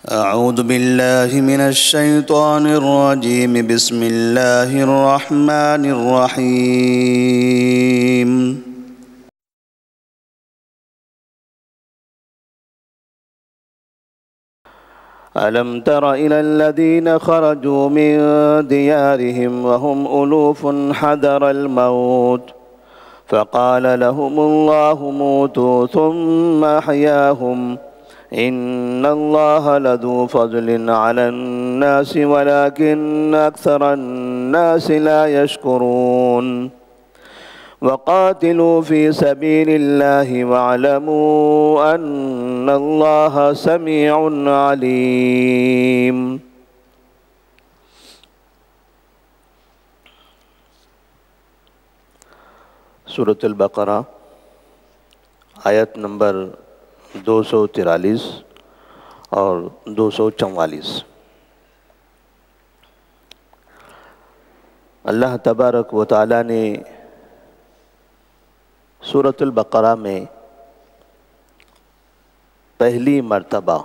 أعوذ بالله من الشيطان الرجيم. بسم الله الرحمن الرحيم. ألم تر إلى الذين خرجوا من ديارهم وهم ألوف حذر الموت فقال لهم الله موتوا ثم أحياهم إن الله لذو فضل على الناس ولكن أكثر الناس لا يشكرون. وقاتلوا في سبيل الله واعلموا أن الله سميع عليم. سورۃ البقرہ آیت نمبر 243 اور 244. اللہ تبارک و تعالیٰ نے سورۃ البقرہ میں پہلی مرتبہ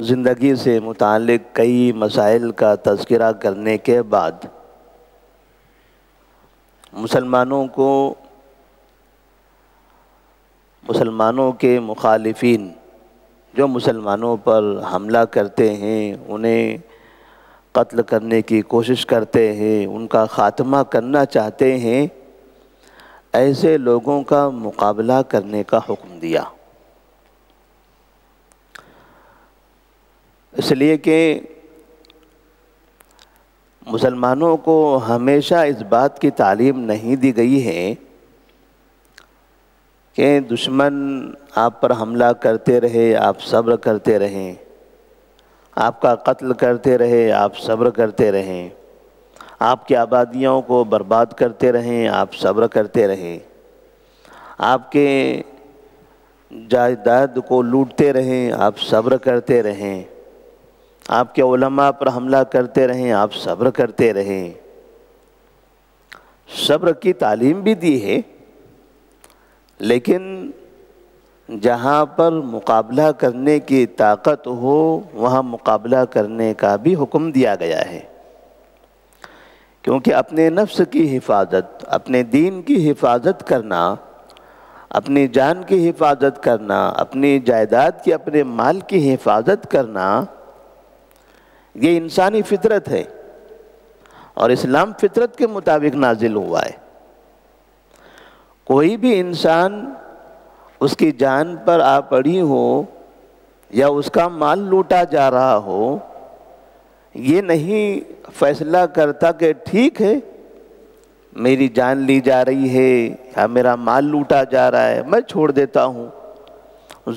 زندگی سے متعلق کئی مسائل کا تذکرہ کرنے کے بعد مسلمانوں کے مخالفین جو مسلمانوں پر حملہ کرتے ہیں، انہیں قتل کرنے کی کوشش کرتے ہیں، ان کا خاتمہ کرنا چاہتے ہیں، ایسے لوگوں کا مقابلہ کرنے کا حکم دیا. اس لیے کہ مسلمانوں کو ہمیشہ اس بات کی تعلیم نہیں دی گئی ہے کہ دشمن آپ پر حملہ کرتے رہے آپ صبر کرتے رہیں، آپ کا قتل کرتے رہے آپ صبر کرتے رہیں، آپ کی آبادیوں کو برباد کرتے رہیں آپ صبر کرتے رہیں، آپ کے جائیداد کو لوٹتے رہیں آپ صبر کرتے رہیں، آپ کے علماء پر حملہ کرتے رہیں آپ صبر کرتے رہیں. صبر کی تعلیم بھی دی ہے، لیکن جہاں پر مقابلہ کرنے کی طاقت ہو وہاں مقابلہ کرنے کا بھی حکم دیا گیا ہے. کیونکہ اپنے نفس کی حفاظت، اپنے دین کی حفاظت کرنا، اپنی جان کی حفاظت کرنا، اپنی جائیداد کی، اپنے مال کی حفاظت کرنا، یہ انسانی فطرت ہے اور اسلام فطرت کے مطابق نازل ہوا ہے. کوئی بھی انسان اس کی جان پر آ پڑی ہو یا اس کا مال لوٹا جا رہا ہو، یہ نہیں فیصلہ کرتا کہ ٹھیک ہے میری جان لی جا رہی ہے یا میرا مال لوٹا جا رہا ہے، میں چھوڑ دیتا ہوں،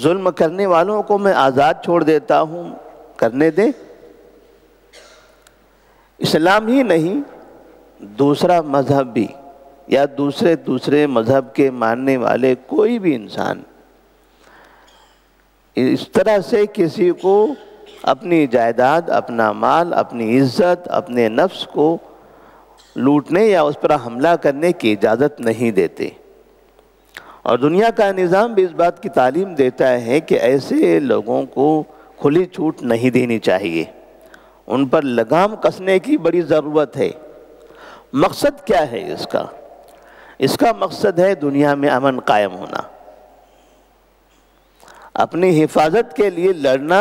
ظلم کرنے والوں کو میں آزاد چھوڑ دیتا ہوں، کرنے دیں. اسلام ہی نہیں، دوسرا مذہب بھی یا دوسرے مذہب کے ماننے والے کوئی بھی انسان اس طرح سے کسی کو اپنی جائیداد، اپنا مال، اپنی عزت، اپنے نفس کو لوٹنے یا اس پر حملہ کرنے کی اجازت نہیں دیتے. اور دنیا کا نظام بھی اس بات کی تعلیم دیتا ہے کہ ایسے لوگوں کو کھلی چھوٹ نہیں دینی چاہیے، ان پر لگام کسنے کی بڑی ضرورت ہے. مقصد کیا ہے اس کا مقصد ہے دنیا میں امن قائم ہونا. اپنی حفاظت کے لیے لڑنا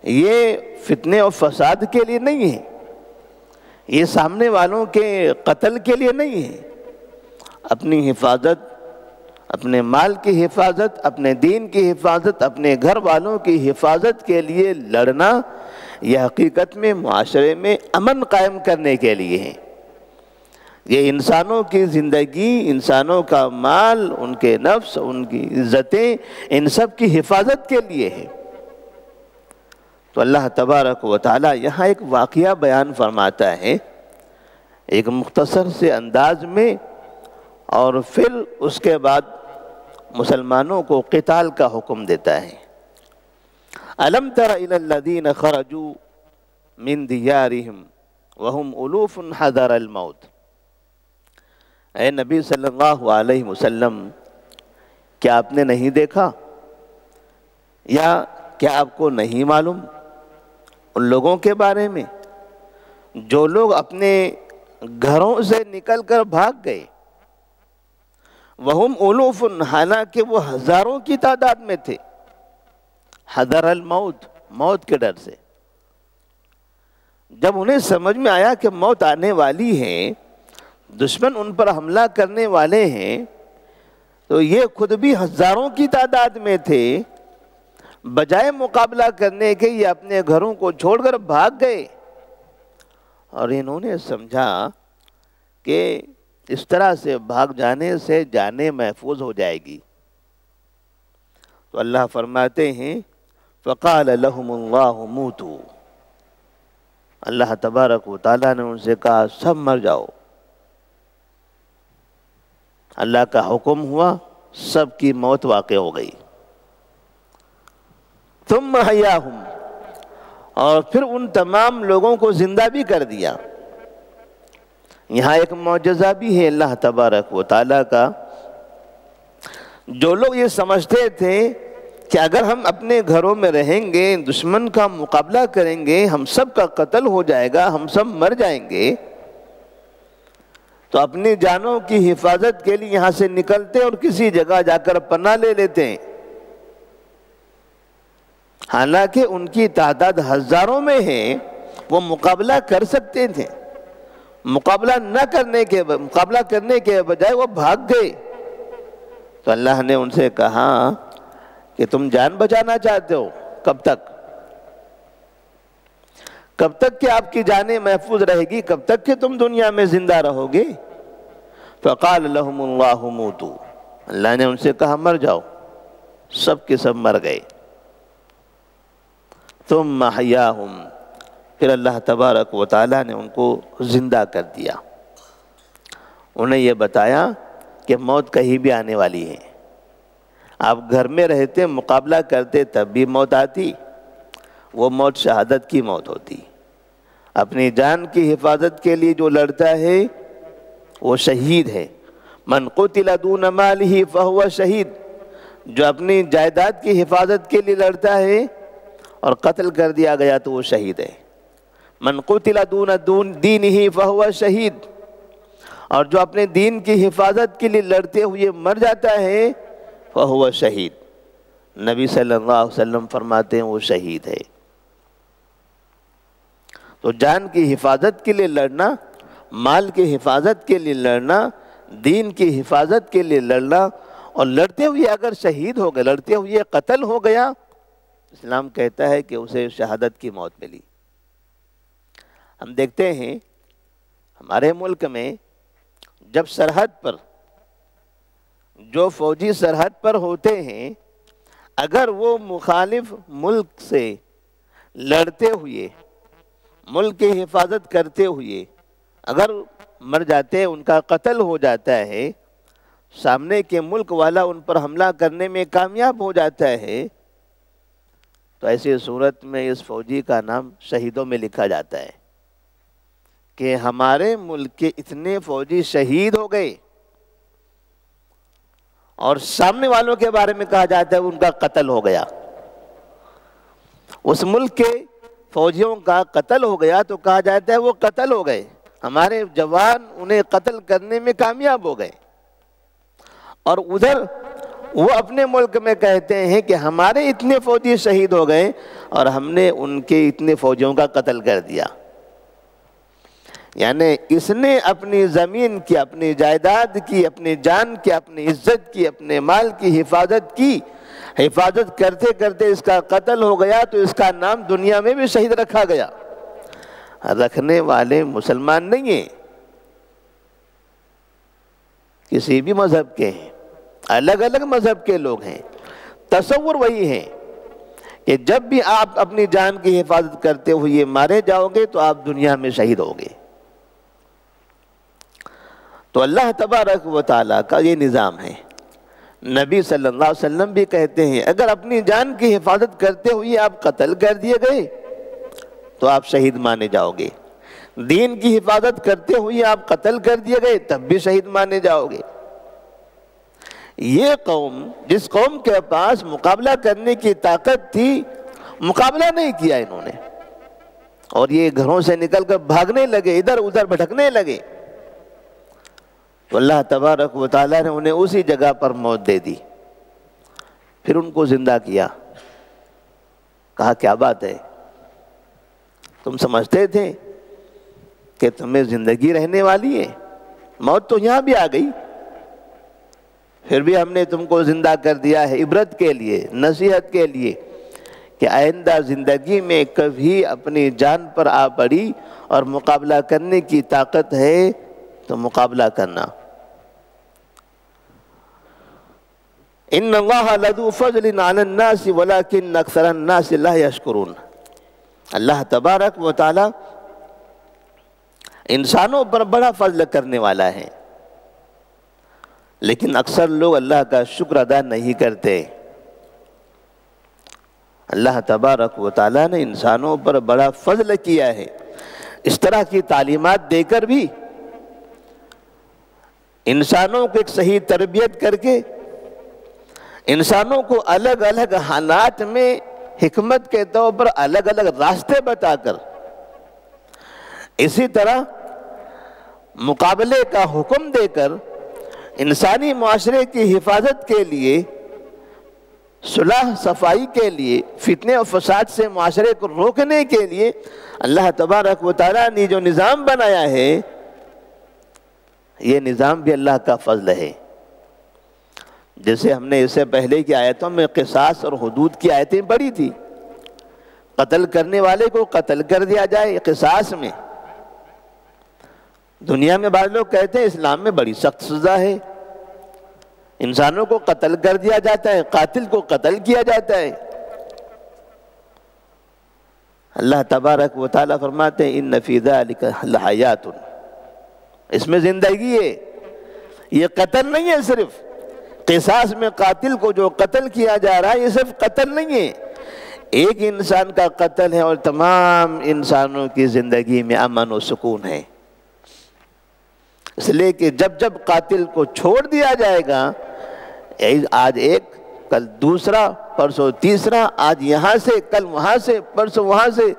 یہ فتنے اور فساد کے لیے نہیں ہے، یہ سامنے والوں کے قتل کے لیے نہیں ہے. اپنی حفاظت، اپنے مال کی حفاظت، اپنے دین کی حفاظت، اپنے گھر والوں کی حفاظت کے لیے لڑنا یہ حقیقت میں معاشرے میں امن قائم کرنے کے لیے ہے. یہ انسانوں کی زندگی، انسانوں کا مال، ان کے نفس، ان کی عزتیں، ان سب کی حفاظت کے لیے ہے. تو اللہ تبارک و تعالی یہاں ایک واقعہ بیان فرماتا ہے ایک مختصر سے انداز میں، اور پھر اس کے بعد مسلمانوں کو قتال کا حکم دیتا ہے. الم تر الی الذین خرجوا من دیارہم وہم الوف حذر الموت. اے نبی صلی اللہ علیہ وسلم، کیا آپ نے نہیں دیکھا یا کیا آپ کو نہیں معلوم ان لوگوں کے بارے میں جو لوگ اپنے گھروں سے نکل کر بھاگ گئے؟ وہم الوف، حالانکہ وہ ہزاروں کی تعداد میں تھے. حذر الموت، موت کے ڈر سے. جب انہیں سمجھ میں آیا کہ موت آنے والی ہے، دشمن ان پر حملہ کرنے والے ہیں، تو یہ خود بھی ہزاروں کی تعداد میں تھے، بجائے مقابلہ کرنے کے یہ اپنے گھروں کو چھوڑ کر بھاگ گئے. اور انہوں نے سمجھا کہ اس طرح سے بھاگ جانے سے جانیں محفوظ ہو جائے گی. تو اللہ فرماتے ہیں فقال لهم اللہ موتوا، اللہ تبارک و تعالیٰ نے ان سے کہا سب مر جاؤ. اللہ کا حکم ہوا، سب کی موت واقع ہو گئی. ثم احیاہم، اور پھر ان تمام لوگوں کو زندہ بھی کر دیا. یہاں ایک معجزہ بھی ہے اللہ تبارک و تعالیٰ کا. جو لوگ یہ سمجھتے تھے کہ اگر ہم اپنے گھروں میں رہیں گے، دشمن کا مقابلہ کریں گے، ہم سب کا قتل ہو جائے گا، ہم سب مر جائیں گے، تو اپنی جانوں کی حفاظت کے لیے یہاں سے نکلتے اور کسی جگہ جا کر پناہ لے لیتے ہیں. حالانکہ ان کی تعداد ہزاروں میں ہے، وہ مقابلہ کر سکتے تھے. مقابلہ کرنے کے بجائے وہ بھاگ گئے. تو اللہ نے ان سے کہا کہ تم جان بچانا چاہتے ہو، کب تک؟ کب تک کہ آپ کی جانیں محفوظ رہے گی؟ کب تک کہ تم دنیا میں زندہ رہو گے؟ فقال لهم اللہ موتوا، اللہ نے ان سے کہا مر جاؤ. سب کے سب مر گئے. ثم احیاہم، پھر اللہ تبارک و تعالیٰ نے ان کو زندہ کر دیا. انہیں یہ بتایا کہ موت کہیں بھی آنے والی ہے. آپ گھر میں رہتے، مقابلہ کرتے، تب بھی موت آتی. وہ موت شہادت کی موت ہوتی. اپنی جان کی حفاظت کے لیے جو لڑتا ہے وہ شہید ہے. من قتل دون مالہ فہو شہید، جو اپنی جائیداد کی حفاظت کے لیے لڑتا ہے اور قتل کر دیا گیا تو وہ شہید ہے. من قتل دون دینہ فہو شہید، اور جو اپنے دین کی حفاظت کے لیے لڑتے ہوئے مر جاتا ہے فہو شہید. نبی صلی اللہ علیہ وسلم فرماتے ہیں وہ شہید ہے. تو جان کی حفاظت کے لیے لڑنا، مال کی حفاظت کے لیے لڑنا، دین کی حفاظت کے لیے لڑنا، اور لڑتے ہوئے اگر شہید ہو گئے، لڑتے ہوئے قتل ہو گیا، اسلام کہتا ہے کہ اسے شہادت کی موت ملی. ہم دیکھتے ہیں ہمارے ملک میں جب سرحد پر جو فوجی سرحد پر ہوتے ہیں، اگر وہ مخالف ملک سے لڑتے ہوئے، ملک کی حفاظت کرتے ہوئے اگر مر جاتے، ان کا قتل ہو جاتا ہے، سامنے کے ملک والا ان پر حملہ کرنے میں کامیاب ہو جاتا ہے، تو ایسی صورت میں اس فوجی کا نام شہیدوں میں لکھا جاتا ہے کہ ہمارے ملک کے اتنے فوجی شہید ہو گئے. اور سامنے والوں کے بارے میں کہا جاتا ہے ان کا قتل ہو گیا. اس ملک کے فوجیوں کا قتل ہو گیا تو کہا جاتا ہے وہ قتل ہو گئے، ہمارے جوان انہیں قتل کرنے میں کامیاب ہو گئے. اور ادھر وہ اپنے ملک میں کہتے ہیں کہ ہمارے اتنے فوجی شہید ہو گئے اور ہم نے ان کے اتنے فوجیوں کا قتل کر دیا. یعنی اس نے اپنی زمین کی، اپنی جائیداد کی، اپنی جان کی، اپنی عزت کی، اپنے مال کی حفاظت کی. حفاظت کرتے کرتے اس کا قتل ہو گیا تو اس کا نام دنیا میں بھی شہید رکھا گیا. رکھنے والے مسلمان نہیں ہیں، کسی بھی مذہب کے ہیں، الگ الگ مذہب کے لوگ ہیں. تصور وہی ہے کہ جب بھی آپ اپنی جان کی حفاظت کرتے ہوئے مارے جاؤ گے تو آپ دنیا میں شہید ہوگے. تو اللہ تبارک و تعالیٰ کا یہ نظام ہے. نبی صلی اللہ علیہ وسلم بھی کہتے ہیں اگر اپنی جان کی حفاظت کرتے ہوئے آپ قتل کر دیے گئے تو آپ شہید مانے جاؤ گے. دین کی حفاظت کرتے ہوئے آپ قتل کر دیے گئے تب بھی شہید مانے جاؤ گے. یہ قوم، جس قوم کے پاس مقابلہ کرنے کی طاقت تھی، مقابلہ نہیں کیا انہوں نے، اور یہ گھروں سے نکل کر بھاگنے لگے، ادھر ادھر بھٹکنے لگے، تو اللہ تبارک و تعالیٰ نے انہیں اسی جگہ پر موت دے دی، پھر ان کو زندہ کیا۔ کہا کیا بات ہے، تم سمجھتے تھے کہ تمہیں زندگی رہنے والی ہے، موت تو یہاں بھی آ گئی، پھر بھی ہم نے تم کو زندہ کر دیا ہے عبرت کے لیے، نصیحت کے لیے، کہ آئندہ زندگی میں کبھی اپنی جان پر آ پڑی اور مقابلہ کرنے کی طاقت ہے تو مقابلہ کرنا۔ ان اللہ لذو فضل علی الناس ولکن اکثر الناس لا یشکرون۔ اللہ تبارک و تعالی انسانوں پر بڑا فضل کرنے والا ہے، لیکن اکثر لوگ اللہ کا شکر ادا نہیں کرتے۔ اللہ تبارک و تعالیٰ نے انسانوں پر بڑا فضل کیا ہے، اس طرح کی تعلیمات دے کر بھی، انسانوں کو ایک صحیح تربیت کر کے، انسانوں کو الگ الگ حالات میں حکمت کے طور پر الگ الگ راستے بتا کر، اسی طرح مقابلے کا حکم دے کر انسانی معاشرے کی حفاظت کے لیے، صلح صفائی کے لیے، فتنے اور فساد سے معاشرے کو روکنے کے لیے اللہ تبارک و تعالیٰ نے جو نظام بنایا ہے، یہ نظام بھی اللہ کا فضل ہے۔ جیسے ہم نے اس سے پہلے کی آیتوں میں قصاص اور حدود کی آیتیں پڑھی تھی، قتل کرنے والے کو قتل کر دیا جائے قصاص میں۔ دنیا میں بعض لوگ کہتے ہیں اسلام میں بڑی سخت سزا ہے، انسانوں کو قتل کر دیا جاتا ہے، قاتل کو قتل کیا جاتا ہے۔ اللہ تبارک و تعالیٰ فرماتے ہیں ان فی ذلک لحیات، اس میں زندگی ہے، یہ قتل نہیں ہے۔ صرف قصاص میں قاتل کو جو قتل کیا جا رہا ہے، یہ صرف قتل نہیں ہے، ایک انسان کا قتل ہے اور تمام انسانوں کی زندگی میں امن و سکون ہے۔ اس لیے کہ جب جب قاتل کو چھوڑ دیا جائے گا، آج ایک کل دوسرا پرسوں تیسرا، آج یہاں سے کل وہاں سے پرسوں وہاں سے،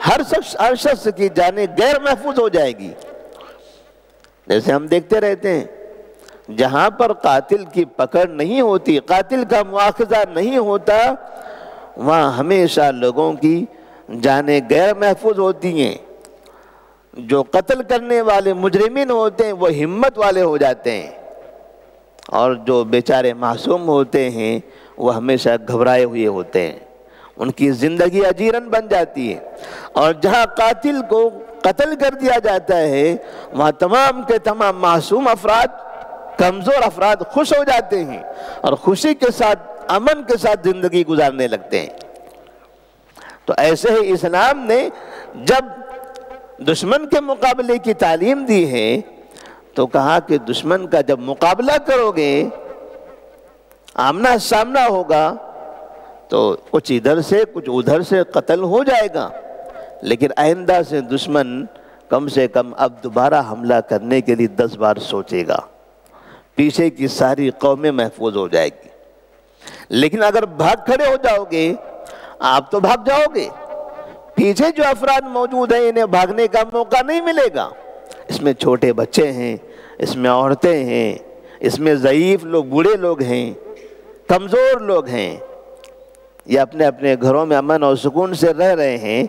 ہر شخص کی جانیں غیر محفوظ ہو جائے گی۔ جیسے ہم دیکھتے رہتے ہیں، جہاں پر قاتل کی پکڑ نہیں ہوتی، قاتل کا مواخذہ نہیں ہوتا، وہاں ہمیشہ لوگوں کی جانیں غیر محفوظ ہوتی ہیں۔ جو قتل کرنے والے مجرمین ہوتے ہیں وہ ہمت والے ہو جاتے ہیں، اور جو بیچارے معصوم ہوتے ہیں وہ ہمیشہ گھبرائے ہوئے ہوتے ہیں، ان کی زندگی اجیرن بن جاتی ہے۔ اور جہاں قاتل کو قتل کر دیا جاتا ہے، وہاں تمام کے تمام معصوم افراد، کمزور افراد خوش ہو جاتے ہیں اور خوشی کے ساتھ، امن کے ساتھ زندگی گزارنے لگتے ہیں۔ تو ایسے ہی اسلام نے جب دشمن کے مقابلے کی تعلیم دی ہے تو کہا کہ دشمن کا جب مقابلہ کرو گے، آمنا سامنا ہوگا، تو کچھ ادھر سے کچھ ادھر سے قتل ہو جائے گا، لیکن آئندہ سے دشمن کم سے کم اب دوبارہ حملہ کرنے کے لیے 10 بار سوچے گا، پیچھے کی ساری قومیں محفوظ ہو جائے گی۔ لیکن اگر بھاگ کھڑے ہو جاؤ گے، آپ تو بھاگ جاؤ گے، پیچھے جو افراد موجود ہیں انہیں بھاگنے کا موقع نہیں ملے گا۔ اس میں چھوٹے بچے ہیں، اس میں عورتیں ہیں، اس میں ضعیف لوگ، بوڑھے لوگ ہیں، کمزور لوگ ہیں، یہ اپنے اپنے گھروں میں امن اور سکون سے رہ رہے ہیں،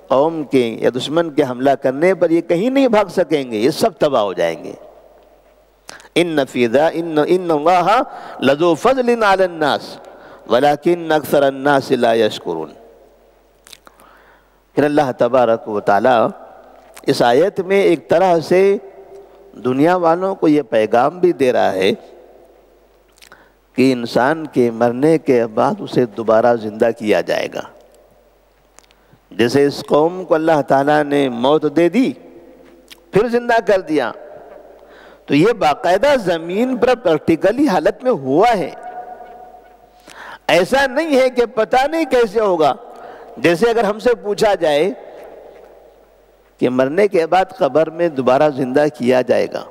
قوم کے یا دشمن کے حملہ کرنے پر یہ کہیں نہیں بھاگ سکیں گے، یہ سب تباہ ہو جائیں گے۔ ان اللہ لذو فضل علی الناس ولکن اکثر الناس لا یشکرون۔ پھر اللہ تبارک و تعالی اس آیت میں ایک طرح سے دنیا والوں کو یہ پیغام بھی دے رہا ہے کہ انسان کے مرنے کے بعد اسے دوبارہ زندہ کیا جائے گا۔ جیسے اس قوم کو اللہ تعالیٰ نے موت دے دی، پھر زندہ کر دیا، تو یہ باقاعدہ زمین پر پریکٹیکلی حالت میں ہوا ہے۔ ایسا نہیں ہے کہ پتہ نہیں کیسے ہوگا۔ جیسے اگر ہم سے پوچھا جائے کہ مرنے کے بعد قبر میں دوبارہ زندہ کیا جائے گا،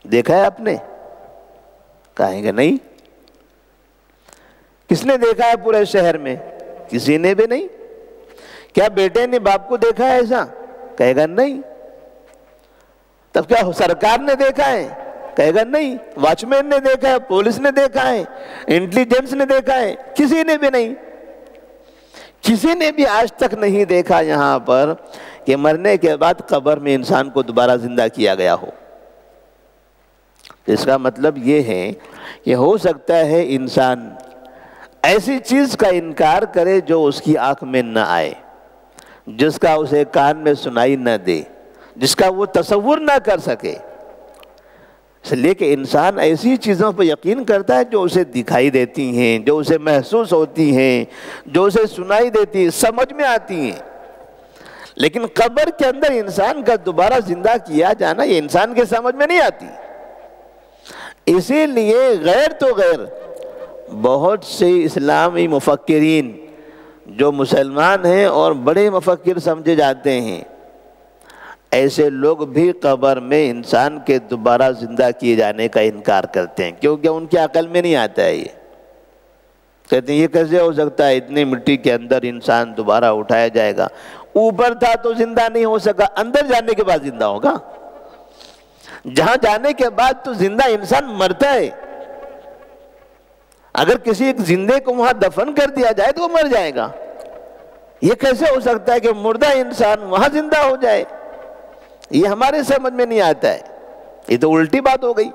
دیکھا ہے آپ نے؟ کہیں گے نہیں۔ کس نے دیکھا ہے پورے شہر میں؟ کسی نے بھی نہیں۔ کیا بیٹے نے باپ کو دیکھا ہے ایسا؟ کہے گا نہیں۔ تب کیا سرکار نے دیکھا ہے؟ کہے گا نہیں۔ واچ مین نے دیکھا ہے، پولیس نے دیکھا ہے، انٹیلیجنس نے دیکھا ہے؟ کسی نے بھی نہیں۔ کسی نے بھی آج تک نہیں دیکھا یہاں پر کہ مرنے کے بعد قبر میں انسان کو دوبارہ زندہ کیا گیا ہو۔ اس کا مطلب یہ ہے کہ ہو سکتا ہے انسان ایسی چیز کا انکار کرے جو اس کی آنکھ میں نہ آئے، جس کا اسے کان میں سنائی نہ دے، جس کا وہ تصور نہ کر سکے۔ اس لیے کہ انسان ایسی چیزوں پر یقین کرتا ہے جو اسے دکھائی دیتی ہیں، جو اسے محسوس ہوتی ہیں، جو اسے سنائی دیتی ہیں، سمجھ میں آتی ہیں۔ لیکن قبر کے اندر انسان کا دوبارہ زندہ کیا جانا یہ انسان کے سمجھ میں نہیں آتی۔ اسی لیے غیر تو غیر بہت سے اسلامی مفکرین جو مسلمان ہیں اور بڑے مفکر سمجھے جاتے ہیں، ایسے لوگ بھی قبر میں انسان کے دوبارہ زندہ کیے جانے کا انکار کرتے ہیں، کیونکہ ان کی عقل میں نہیں آتا ہے۔ یہ کہتے ہیں یہ کیسے ہو سکتا ہے، اتنی مٹی کے اندر انسان دوبارہ اٹھایا جائے گا؟ اوپر تھا تو زندہ نہیں ہو سکا، اندر جانے کے بعد زندہ ہوگا۔ جہاں جانے کے بعد تو زندہ انسان مرتا ہے۔ اگر کسی ایک زندے کو وہاں دفن کر دیا جائے تو وہ مر جائے گا۔ یہ کیسے ہو سکتا ہے کہ مردہ انسان وہاں زندہ ہو جائے؟ یہ ہمارے سمجھ میں نہیں آتا ہے، یہ تو الٹی بات ہو گئی۔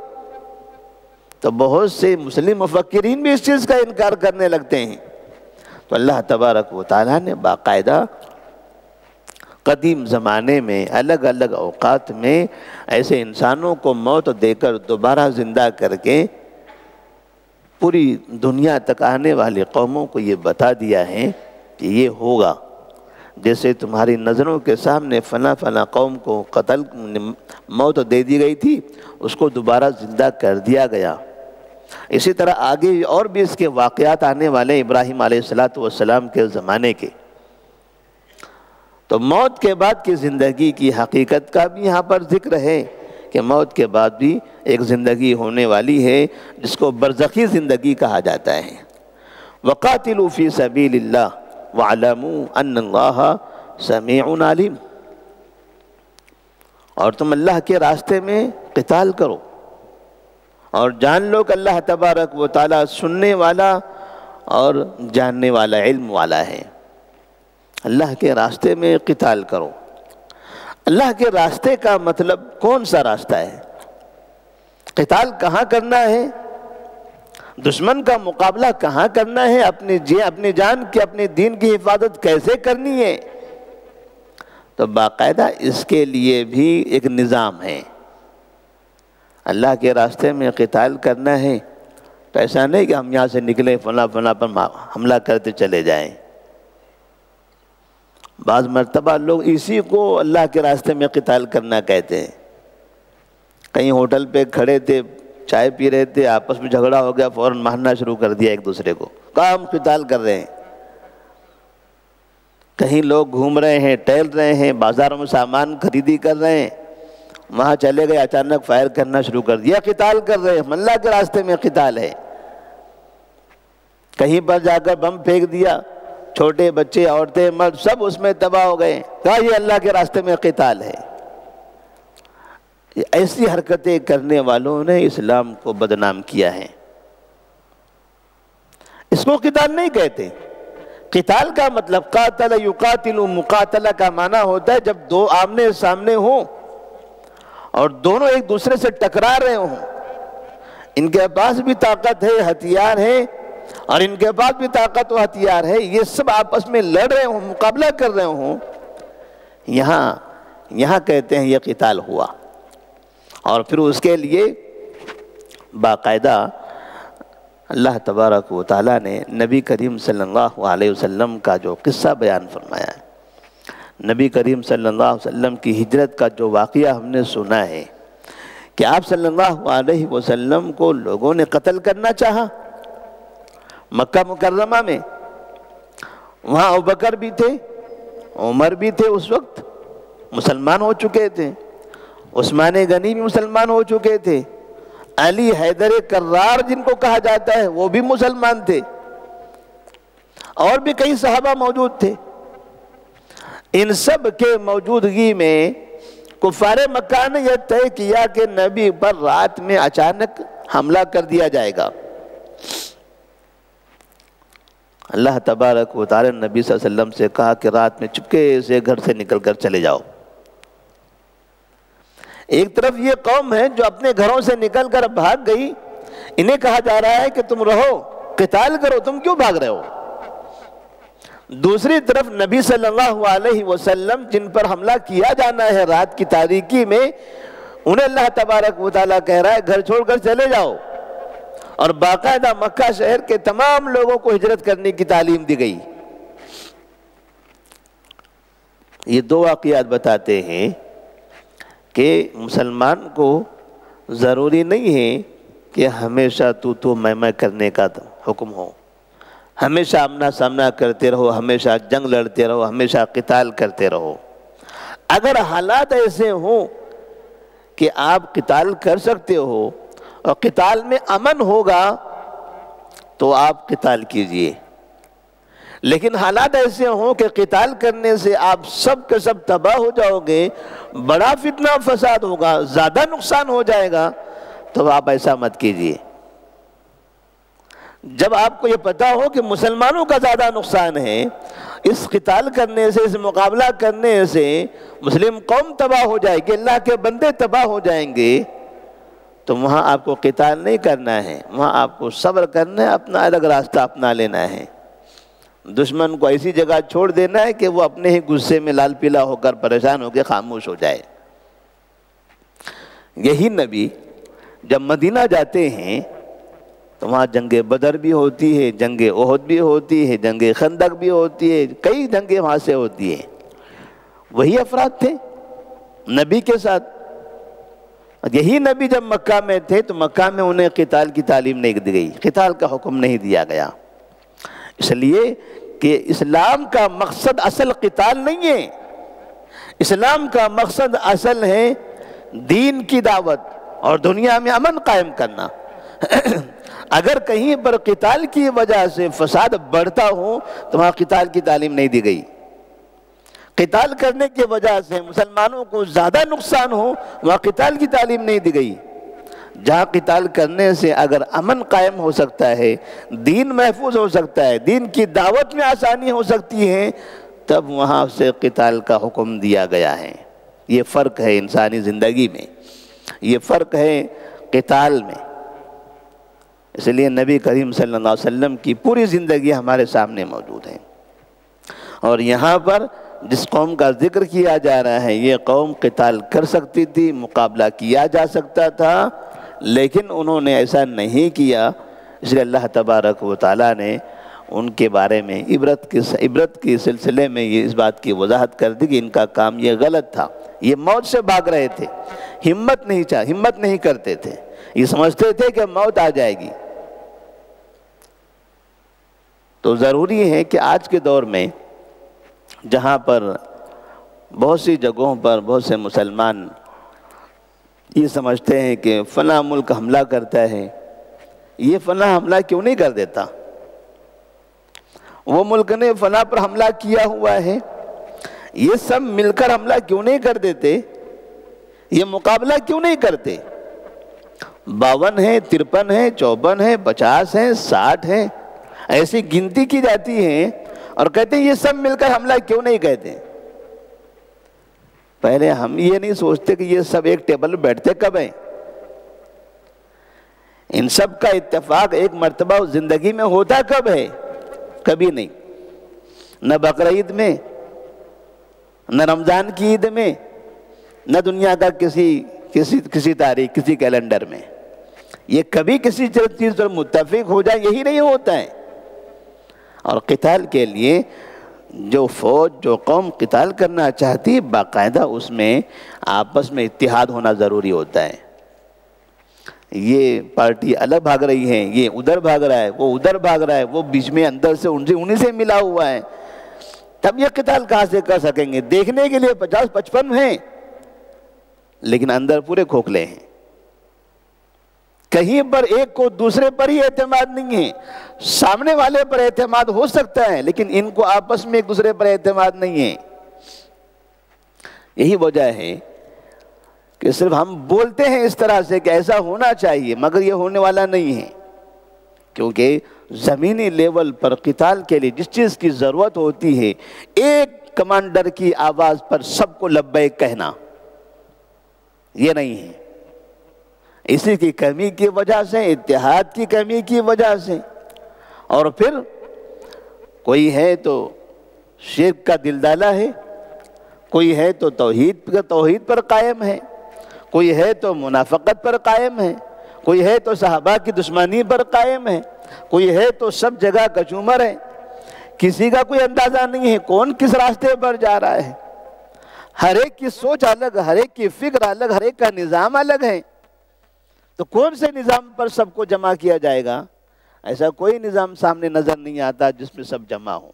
تو بہت سے مسلم مفکرین بھی اس چیز کا انکار کرنے لگتے ہیں۔ تو اللہ تبارک و تعالیٰ نے باقاعدہ قدیم زمانے میں الگ الگ اوقات میں ایسے انسانوں کو موت دے کر دوبارہ زندہ کر کے پوری دنیا تک آنے والی قوموں کو یہ بتا دیا ہے کہ یہ ہوگا۔ جیسے تمہاری نظروں کے سامنے فلاں فلاں قوم کو قتل موت دے دی گئی تھی، اس کو دوبارہ زندہ کر دیا گیا۔ اسی طرح آگے اور بھی اس کے واقعات آنے والے ابراہیم علیہ السلام کے زمانے کے۔ تو موت کے بعد کی زندگی کی حقیقت کا بھی یہاں پر ذکر ہے کہ موت کے بعد بھی ایک زندگی ہونے والی ہے جس کو برزخی زندگی کہا جاتا ہے۔ وَقَاتِلُوا فِي سَبِيلِ اللَّهِ وَاعْلَمُوا أَنَّ اللَّهَ سَمِيعٌ عَلِيمٌ۔ اور تم اللہ کے راستے میں قتال کرو اور جان لو کہ اللہ تبارک و تعالیٰ سننے والا اور جاننے والا، علم والا ہے۔ اللہ کے راستے میں قتال کرو۔ اللہ کے راستے کا مطلب کون سا راستہ ہے؟ قتال کہاں کرنا ہے؟ دشمن کا مقابلہ کہاں کرنا ہے؟ اپنی جان کی، اپنے دین کی حفاظت کیسے کرنی ہے؟ تو باقاعدہ اس کے لیے بھی ایک نظام ہے۔ اللہ کے راستے میں قتال کرنا ہے تو ایسا نہیں کہ ہم یہاں سے نکلے فلاں فلاں پر حملہ کرتے چلے جائیں۔ بعض مرتبہ لوگ اسی کو اللہ کے راستے میں قتال کرنا کہتے ہیں۔ کہیں ہوٹل پہ کھڑے تھے، چائے پی رہے تھے، آپس میں جھگڑا ہو گیا، فوراً مارنا شروع کر دیا ایک دوسرے کو، کہا ہم قتال کر رہے ہیں۔ کہیں لوگ گھوم رہے ہیں، ٹہل رہے ہیں، بازاروں میں سامان خریدی کر رہے ہیں، وہاں چلے گئے، اچانک فائر کرنا شروع کر دیا، قتال کر رہے ہیں۔ اللہ کے راستے میں قتال ہے۔ کہیں پر جا کر بم پھینک دیا، چھوٹے بچے، عورتیں، مرد سب اس میں تباہ ہو گئے، کہا یہ اللہ کے راستے میں قتال ہے۔ ایسی حرکتیں کرنے والوں نے اسلام کو بدنام کیا ہے۔ اس کو قتال نہیں کہتے۔ قتال کا مطلب قاتل یقاتل، مقاتلہ کا معنی ہوتا ہے جب دو آمنے سامنے ہوں اور دونوں ایک دوسرے سے ٹکرا رہے ہوں، ان کے پاس بھی طاقت ہے، ہتھیار ہے، اور ان کے پاس بھی طاقت و ہتھیار ہے، یہ سب آپس میں لڑ رہے ہوں، مقابلہ کر رہے ہوں، یہاں کہتے ہیں یہ قتال ہوا۔ اور پھر اس کے لیے باقاعدہ اللہ تبارک و تعالیٰ نے نبی کریم صلی اللہ علیہ وسلم کا جو قصہ بیان فرمایا ہے، نبی کریم صلی اللہ علیہ وسلم کی ہجرت کا جو واقعہ ہم نے سنا ہے کہ آپ صلی اللہ علیہ وسلم کو لوگوں نے قتل کرنا چاہا مکہ مکرمہ میں۔ وہاں ابوبکر بھی تھے، عمر بھی تھے، اس وقت مسلمان ہو چکے تھے، عثمان غنی بھی مسلمان ہو چکے تھے، علی حیدر کرار جن کو کہا جاتا ہے وہ بھی مسلمان تھے، اور بھی کئی صحابہ موجود تھے۔ ان سب کے موجودگی میں کفار مکہ نے یہ طے کیا کہ نبی پر رات میں اچانک حملہ کر دیا جائے گا۔ اللہ تبارک و تعالی نے نبی صلی اللہ علیہ وسلم سے کہا کہ رات میں چپکے سے گھر سے نکل کر چلے جاؤ۔ ایک طرف یہ قوم ہے جو اپنے گھروں سے نکل کر بھاگ گئی، انہیں کہا جا رہا ہے کہ تم رہو، قتال کرو، تم کیوں بھاگ رہے ہو؟ دوسری طرف نبی صلی اللہ علیہ وسلم جن پر حملہ کیا جانا ہے رات کی تاریکی میں، انہیں اللہ تبارک و تعالیٰ کہہ رہا ہے گھر چھوڑ کر چلے جاؤ، اور باقاعدہ مکہ شہر کے تمام لوگوں کو ہجرت کرنے کی تعلیم دی گئی۔ یہ دو واقعات بتاتے ہیں کہ مسلمان کو ضروری نہیں ہے کہ ہمیشہ تو میں کرنے کا حکم ہو، ہمیشہ آمنا سامنا کرتے رہو، ہمیشہ جنگ لڑتے رہو، ہمیشہ قتال کرتے رہو۔ اگر حالات ایسے ہوں کہ آپ قتال کر سکتے ہو اور قتال میں امن ہوگا تو آپ قتال کیجئے، لیکن حالات ایسے ہوں کہ قتال کرنے سے آپ سب کے سب تباہ ہو جاؤ گے، بڑا فتنہ فساد ہوگا، زیادہ نقصان ہو جائے گا، تو آپ ایسا مت کیجئے۔ جب آپ کو یہ پتا ہو کہ مسلمانوں کا زیادہ نقصان ہے، اس قتال کرنے سے، اس مقابلہ کرنے سے مسلم قوم تباہ ہو جائے گی، اللہ کے بندے تباہ ہو جائیں گے، تو وہاں آپ کو قتال نہیں کرنا ہے، وہاں آپ کو صبر کرنا ہے، اپنا الگ راستہ اپنا لینا ہے۔ دشمن کو ایسی جگہ چھوڑ دینا ہے کہ وہ اپنے ہی غصے میں لال پیلا ہو کر پریشان ہو کے خاموش ہو جائے۔ یہی نبی جب مدینہ جاتے ہیں تو وہاں جنگ بدر بھی ہوتی ہے، جنگ احد بھی ہوتی ہے، جنگ خندق بھی ہوتی ہے، کئی جنگیں وہاں سے ہوتی ہیں۔ وہی افراد تھے نبی کے ساتھ۔ یہی نبی جب مکہ میں تھے تو مکہ میں انہیں قتال کی تعلیم نہیں دی گئی، قتال کا حکم نہیں دیا گیا، اس لیے کہ اسلام کا مقصد اصل قتال نہیں ہے، اسلام کا مقصد اصل ہے دین کی دعوت اور دنیا میں امن قائم کرنا۔ اگر کہیں پر قتال کی وجہ سے فساد بڑھتا ہو تو وہاں قتال کی تعلیم نہیں دی گئی، قتال کرنے کی وجہ سے مسلمانوں کو زیادہ نقصان ہو وہاں قتال کی تعلیم نہیں دی گئی۔ جہاں قتال کرنے سے اگر امن قائم ہو سکتا ہے، دین محفوظ ہو سکتا ہے، دین کی دعوت میں آسانی ہو سکتی ہے، تب وہاں سے قتال کا حکم دیا گیا ہے۔ یہ فرق ہے انسانی زندگی میں، یہ فرق ہے قتال میں۔ اس لیے نبی کریم صلی اللہ علیہ وسلم کی پوری زندگی ہمارے سامنے موجود ہے، اور یہاں پر جس قوم کا ذکر کیا جا رہا ہے یہ قوم قتال کر سکتی تھی، مقابلہ کیا جا سکتا تھا، لیکن انہوں نے ایسا نہیں کیا، اس لیے اللہ تبارک و تعالیٰ نے ان کے بارے میں عبرت کے سلسلے میں یہ اس بات کی وضاحت کر دی کہ ان کا کام یہ غلط تھا، یہ موت سے بھاگ رہے تھے، ہمت نہیں کرتے تھے، یہ سمجھتے تھے کہ موت آ جائے گی۔ تو ضروری ہے کہ آج کے دور میں جہاں پر بہت سی جگہوں پر بہت سے مسلمان یہ سمجھتے ہیں کہ فلاں ملک حملہ کرتا ہے، یہ فلاں حملہ کیوں نہیں کر دیتا، وہ ملک نے فلاں پر حملہ کیا ہوا ہے، یہ سب مل کر حملہ کیوں نہیں کر دیتے، یہ مقابلہ کیوں نہیں کرتے؟ 52 ہیں، 53 ہیں، 54 ہیں، 50 ہیں، 60 ہیں، ایسی گنتی کی جاتی ہیں، اور کہتے ہیں یہ سب مل کر حملہ کیوں نہیں کہتے؟ پہلے ہم یہ نہیں سوچتے کہ یہ سب ایک ٹیبل پر بیٹھتے کب ہیں؟ ان سب کا اتفاق ایک مرتبہ زندگی میں ہوتا کب ہے؟ کبھی نہیں، نہ بقرعید میں، نہ رمضان کی عید میں، نہ دنیا کا کسی تاریخ، کسی کیلنڈر میں۔ یہ کبھی کسی چیز پر متفق ہو جائے یہی نہیں ہوتا ہے۔ اور قتال کے لیے جو فوج، جو قوم قتال کرنا چاہتی ہے، باقاعدہ اس میں آپس میں اتحاد ہونا ضروری ہوتا ہے۔ یہ پارٹی الگ بھاگ رہی ہے، یہ ادھر بھاگ رہا ہے، وہ ادھر بھاگ رہا ہے، وہ بیچ میں اندر سے انہیں سے ملا ہوا ہے، تب یہ قتال کہاں سے کر سکیں گے؟ دیکھنے کے لیے 50-55 ہیں لیکن اندر پورے کھوکھلے ہیں۔ کہیں پر ایک کو دوسرے پر ہی اعتماد نہیں ہے، سامنے والے پر اعتماد ہو سکتا ہے لیکن ان کو آپس میں ایک دوسرے پر اعتماد نہیں ہے۔ یہی وجہ ہے کہ صرف ہم بولتے ہیں اس طرح سے کہ ایسا ہونا چاہیے، مگر یہ ہونے والا نہیں ہے، کیونکہ زمینی لیول پر قتال کے لیے جس چیز کی ضرورت ہوتی ہے، ایک کمانڈر کی آواز پر سب کو لبیک کہنا، یہ نہیں ہے۔ اسی کی کمی کی وجہ سے، اتحاد کی کمی کی وجہ سے، اور پھر کوئی ہے تو شرک کا دلدالہ ہے، کوئی ہے تو توحید پر قائم ہے، کوئی ہے تو منافقت پر قائم ہے، کوئی ہے تو صحابہ کی دشمنی پر قائم ہے، کوئی ہے تو سب جگہ کچومر ہے۔ کسی کا کوئی اندازہ نہیں ہے کون کس راستے پر جا رہا ہے۔ ہر ایک کی سوچ الگ، ہر ایک کی فکر الگ، ہر ایک کا نظام الگ ہے، تو کون سے نظام پر سب کو جمع کیا جائے گا؟ ایسا کوئی نظام سامنے نظر نہیں آتا جس میں سب جمع ہوں۔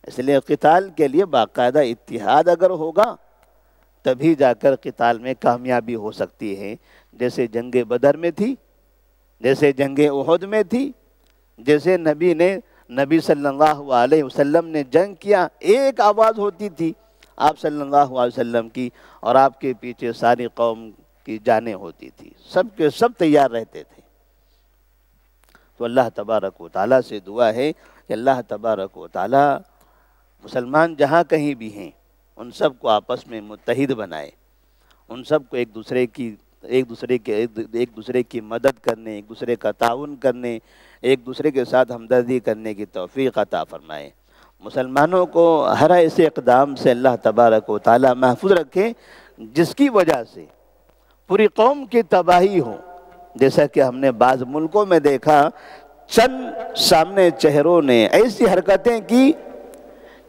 اس لیے قتال کے لیے باقاعدہ اتحاد اگر ہوگا تبھی جا کر قتال میں کامیابی ہو سکتی ہے، جیسے جنگ بدر میں تھی، جیسے جنگ احد میں تھی، جیسے نبی صلی اللہ علیہ وسلم نے جنگ کیا، ایک آواز ہوتی تھی آپ صلی اللہ علیہ وسلم کی، اور آپ کے پیچھے ساری قوم کی جانیں ہوتی تھی، سب کے سب تیار رہتے تھے۔ تو اللہ تبارک و تعالیٰ سے دعا ہے کہ اللہ تبارک و تعالیٰ مسلمان جہاں کہیں بھی ہیں ان سب کو آپس میں متحد بنائے، ان سب کو ایک دوسرے کی مدد کرنے، ایک دوسرے کا تعاون کرنے، ایک دوسرے کے ساتھ ہمدردی کرنے کی توفیق عطا فرمائے۔ مسلمانوں کو ہر ایسے اقدام سے اللہ تبارک و تعالیٰ محفوظ رکھے جس کی وجہ سے پوری قوم کی تباہی ہو، جیسا کہ ہم نے بعض ملکوں میں دیکھا، چند سامنے چہروں نے ایسی حرکتیں کی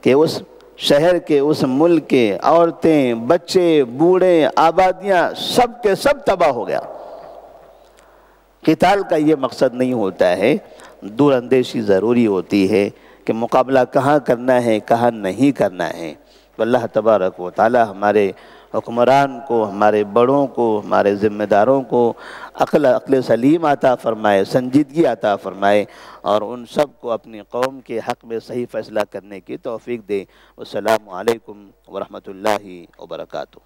کہ اس شہر کے، اس ملک کے عورتیں، بچے، بوڑھے، آبادیاں سب کے سب تباہ ہو گیا۔ قتال کا یہ مقصد نہیں ہوتا ہے، دور اندیشی ضروری ہوتی ہے کہ مقابلہ کہاں کرنا ہے کہاں نہیں کرنا ہے۔ تو اللہ تبارک و تعالی ہمارے حکمران کو، ہمارے بڑوں کو، ہمارے ذمہ داروں کو عقل سلیم عطا فرمائے، سنجیدگی عطا فرمائے، اور ان سب کو اپنی قوم کے حق میں صحیح فیصلہ کرنے کی توفیق دے۔ السلام علیکم ورحمۃ اللہ وبرکاتہ۔